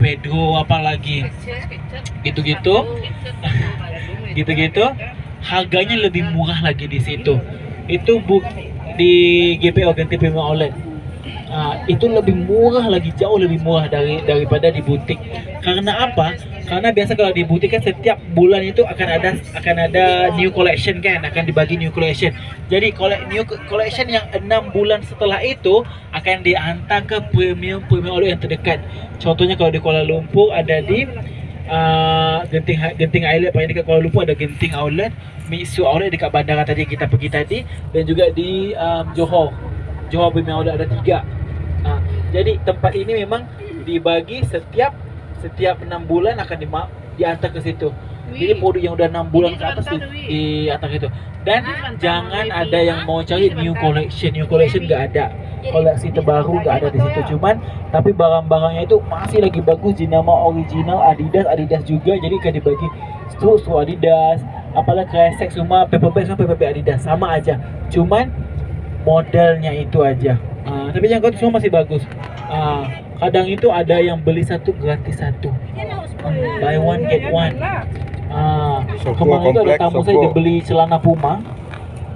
Pedro, apalagi gitu-gitu, gitu-gitu, harganya lebih murah lagi di situ. Itu di GPO Genting Premium Outlet. Itu lebih murah lagi, jauh lebih murah daripada di butik. Karena apa? Karena biasa kalau di butik kan setiap bulan itu akan ada new collection kan, akan dibagi new collection. Jadi new collection yang 6 bulan setelah itu akan diantar ke premium outlet yang terdekat. Contohnya kalau di Kuala Lumpur ada di Genting Outlet, paling dekat Kuala Lumpur ada Genting Outlet, Mitsu Outlet dekat bandara tadi kita pergi tadi, dan juga di Johor Premium Outlet ada 3. Jadi tempat ini memang dibagi setiap 6 bulan akan diantar ke situ. Jadi produk yang udah 6 bulan ke atas diantar ke situ. Dan jangan ada yang mau cari new collection nggak ada. Koleksi terbaru nggak ada di situ. Cuman tapi barang-barangnya itu masih lagi bagus, jenama original Adidas juga. Jadi kan dibagi struk Adidas, apalagi kresek semua, paperback Adidas, sama aja. Cuman modelnya itu aja. Tapi yang kau semua masih bagus. Kadang itu ada yang beli satu gratis satu, buy one get one. Kemarin itu ada tamu saya dibeli celana Puma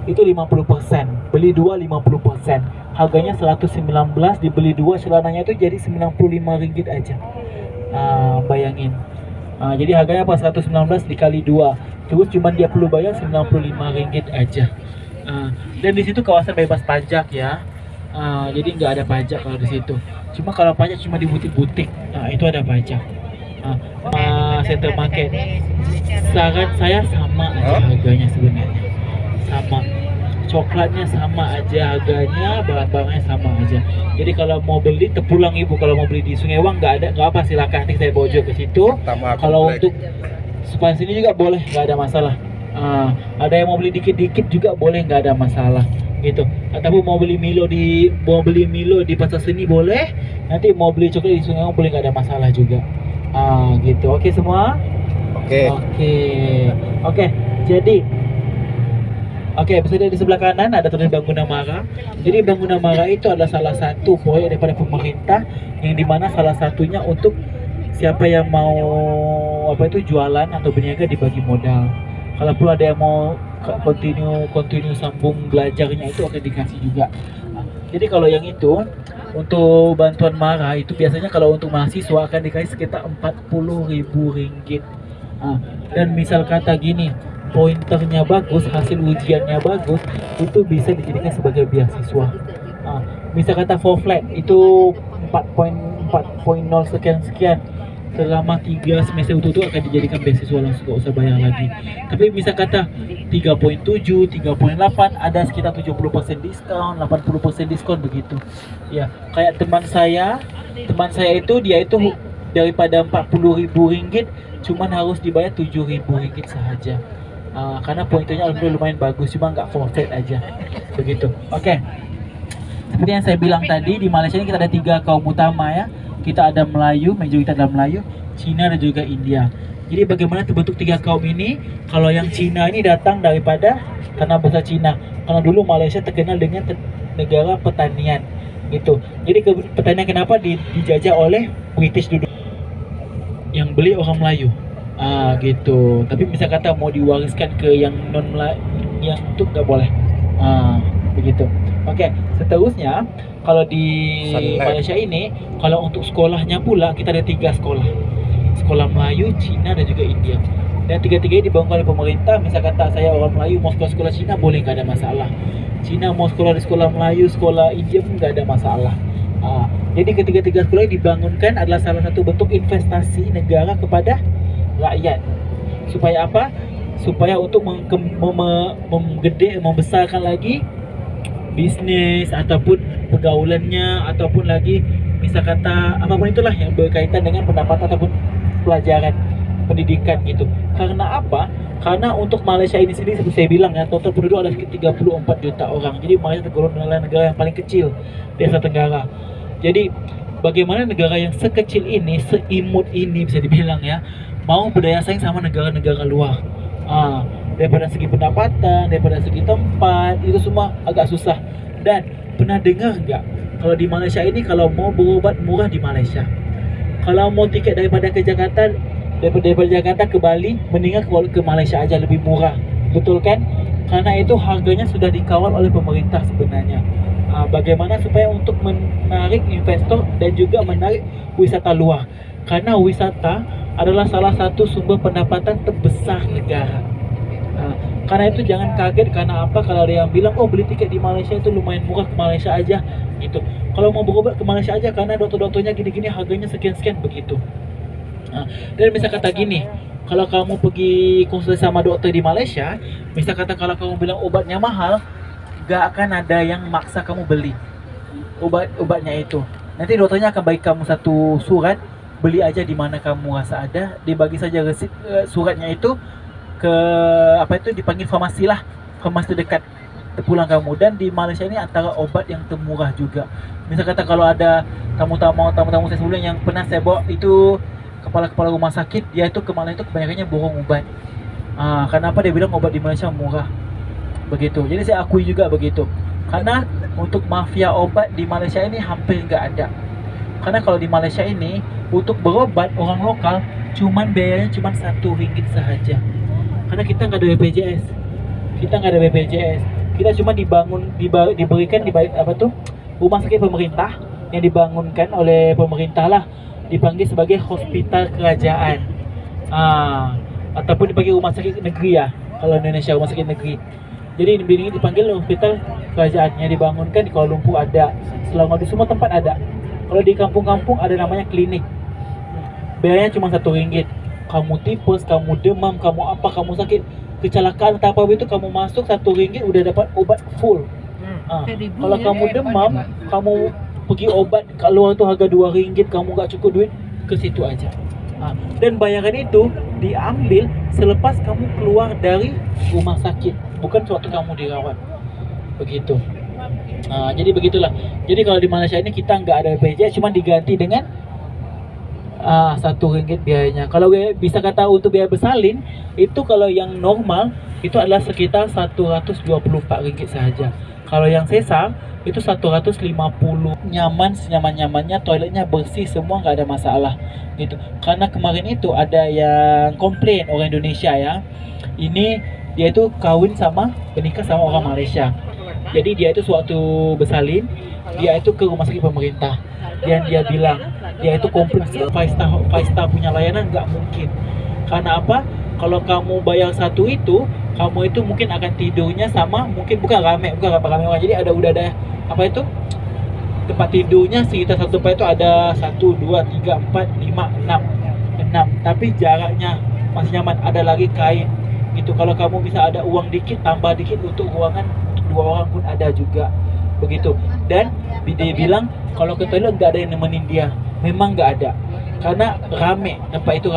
itu 50%, beli 2 50%. Harganya 119, dibeli 2 celananya itu jadi Rp95 aja. Bayangin. Jadi harganya apa? 119 dikali 2. Terus cuman dia perlu bayar Rp95 aja. Dan di situ kawasan bebas pajak ya. Jadi nggak ada pajak kalau di situ. Cuma kalau pajak cuma di butik-butik, itu ada pajak. Center market, saran saya sama aja harganya sebenarnya, sama. Coklatnya sama aja harganya, barang-barangnya sama aja. Jadi kalau mau beli terpulang ibu, kalau mau beli di Sungai Wang nggak apa, silakan nanti saya bawa ke situ. Kalau untuk sepanjang sini juga boleh, nggak ada masalah. Ada yang mau beli dikit-dikit juga boleh, nggak ada masalah gitu. Ataupun mau beli Milo di pasar seni boleh. Nanti mau beli coklat di Sungai Wang boleh, nggak ada masalah juga. Gitu. Oke semua? Oke. Jadi bisa di sebelah kanan ada tulis Bangunan Mara. Jadi Bangunan Mara itu adalah salah satu proyek daripada pemerintah, yang dimana salah satunya untuk siapa yang mau jualan atau berniaga dibagi modal. Kalau perlu ada yang mau continue sambung belajarnya itu akan dikasih juga. Jadi kalau yang itu untuk bantuan Mara itu biasanya kalau untuk mahasiswa akan dikasih sekitar Rp40.000. Dan misal kata gini, pointernya bagus, hasil ujiannya bagus, itu bisa dijadikan sebagai beasiswa. Misal kata for flat itu 4.0 sekian selama 3 semester itu akan dijadikan beasiswa langsung, gak usah bayar lagi. Tapi bisa kata 3.7, 3.8 ada sekitar 70% diskon, 80% diskon begitu. Ya, kayak teman saya itu dia itu daripada Rp40.000 cuman harus dibayar Rp7.000 saja. Karena pointernya alhamdulillah lumayan bagus, cuma nggak full set aja begitu. Oke. Seperti yang saya bilang tadi, di Malaysia ini kita ada 3 kaum utama ya. Kita ada Melayu, mayoritas adalah Melayu, Cina dan juga India. Jadi bagaimana terbentuk 3 kaum ini? Kalau yang Cina ini datang daripada tanah besar Cina, karena dulu Malaysia terkenal dengan negara pertanian gitu. Jadi pertanian kenapa dijajah oleh British dulu, yang beli orang Melayu. Gitu. Tapi bisa kata mau diwariskan ke yang non Melayu, yang itu nggak boleh. Begitu. Oke, seterusnya kalau di Malaysia ini, kalau untuk sekolahnya pula kita ada 3 sekolah. Sekolah Melayu, Cina dan juga India. Dan 3-3 dibangun oleh pemerintah. Misal kata saya orang Melayu mau sekolah Cina boleh, nggak ada masalah. Cina mau sekolah di sekolah Melayu, sekolah India pun nggak ada masalah. Jadi ketiga-tiga sekolah yang dibangunkan adalah salah satu bentuk investasi negara kepada rakyat. Supaya apa? Supaya untuk membesarkan lagi bisnis ataupun pergaulannya, ataupun lagi misal kata apapun itulah yang berkaitan dengan pendapatan ataupun pelajaran pendidikan gitu. Karena apa? Karena untuk Malaysia ini sendiri seperti saya bilang ya, total penduduk ada sekitar 34 juta orang. Jadi Malaysia tergolong adalah negara yang paling kecil di Asia Tenggara. Jadi bagaimana negara yang sekecil ini, seimut ini bisa dibilang ya, mau berdaya saing sama negara-negara luar. Daripada segi pendapatan, daripada segi tempat, itu semua agak susah. Dan pernah dengar nggak kalau di Malaysia ini kalau mau berobat murah di Malaysia, Kalau mau tiket daripada Jakarta ke Bali, mendingan ke Malaysia aja, lebih murah, betul kan? Karena itu harganya sudah dikawal oleh pemerintah sebenarnya. Bagaimana supaya untuk menarik investor dan juga menarik wisata luar, karena wisata adalah salah satu sumber pendapatan terbesar negara. Karena itu jangan kaget karena apa kalau ada yang bilang, oh beli tiket di Malaysia itu lumayan murah, ke Malaysia aja gitu. Kalau mau berobat ke Malaysia aja karena dokter-dokternya gini-gini, harganya sekian-sekian begitu. Dan bisa kata gini, kalau kamu pergi konsultasi sama dokter di Malaysia, bisa kata kalau kamu bilang obatnya mahal, gak akan ada yang maksa kamu beli obatnya itu. Nanti dokternya akan bagi kamu satu surat, beli aja di mana kamu rasa ada, dibagi saja resip suratnya itu ke dipanggil farmasi lah, farmasi terdekat pulang kamu. Dan di Malaysia ini antara obat yang termurah juga. Misal kata kalau ada tamu-tamu saya sebelumnya yang pernah saya bawa itu kepala rumah sakit, dia itu kemarin itu kebanyakannya bohong obat. Kenapa dia bilang obat di Malaysia murah begitu. Jadi saya akui juga begitu, karena untuk mafia obat di Malaysia ini hampir nggak ada. Karena kalau di Malaysia ini untuk berobat orang lokal biayanya cuma RM1 saja. Karena kita nggak ada BPJS, kita cuma diberikan rumah sakit pemerintah yang dibangunkan oleh pemerintah lah, dipanggil sebagai hospital kerajaan, ataupun dipanggil rumah sakit negeri ya kalau Indonesia, rumah sakit negeri. Jadi ini dipanggil hospital kerajaan yang dibangunkan di Kuala Lumpur ada, Selangor, di semua tempat ada. Kalau di kampung-kampung ada namanya klinik, biayanya cuma RM1. Kamu tipes, kamu demam, kamu sakit, kecelakaan atau apa itu, kamu masuk RM1 udah dapat obat full. Kalau kamu demam, kamu pergi obat kalau itu harga RM2, kamu nggak cukup duit, ke situ aja. Dan bayaran itu diambil selepas kamu keluar dari rumah sakit, bukan suatu kamu dirawat begitu. Jadi begitulah. Jadi kalau di Malaysia ini kita nggak ada BPJS, cuma diganti dengan RM1 biayanya. Kalau bisa kata untuk biaya bersalin itu, kalau yang normal itu adalah sekitar RM124 saja. Kalau yang sesar itu RM150. Senyaman-nyamannya, toiletnya bersih semua, nggak ada masalah gitu. Karena kemarin itu ada yang komplain orang Indonesia ya, ini dia itu menikah sama orang Malaysia. Jadi dia itu suatu bersalin, dia itu ke rumah sakit pemerintah, dan dia bilang dia itu komplain, 5 star punya layanan nggak mungkin. Karena apa? Kalau kamu bayar satu itu, kamu itu mungkin akan tidurnya sama, mungkin bukan rame orang. Jadi udah ada tempat tidurnya sekitar satu tempat itu ada 1, 2, 3, 4, 5, 6. Tapi jaraknya masih nyaman, ada lagi kain gitu. Kalau kamu bisa ada uang dikit, tambah dikit untuk ruangan untuk 2 orang pun ada juga begitu. Dan dia bilang kalau ke toilet nggak ada yang nemenin dia, memang nggak ada, karena rame tempat itu,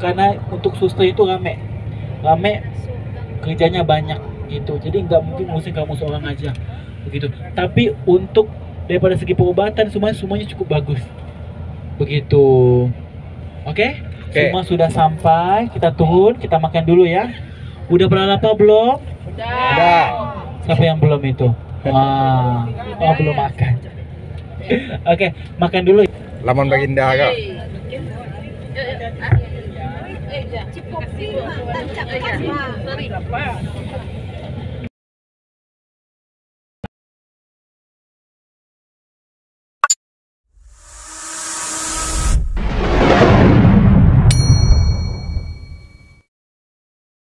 karena untuk suster itu rame, kerjanya banyak gitu. Jadi nggak mungkin ngurusin kamu seorang aja begitu. Tapi untuk daripada segi pengobatan semuanya cukup bagus begitu. Oke? Semua sudah sampai, kita turun, kita makan dulu ya. Udah pernah lapar belum? Udah. Siapa yang belum itu? Belum makan. Oke, makan dulu. Laman Baginda kak. Cipok sih, tancap.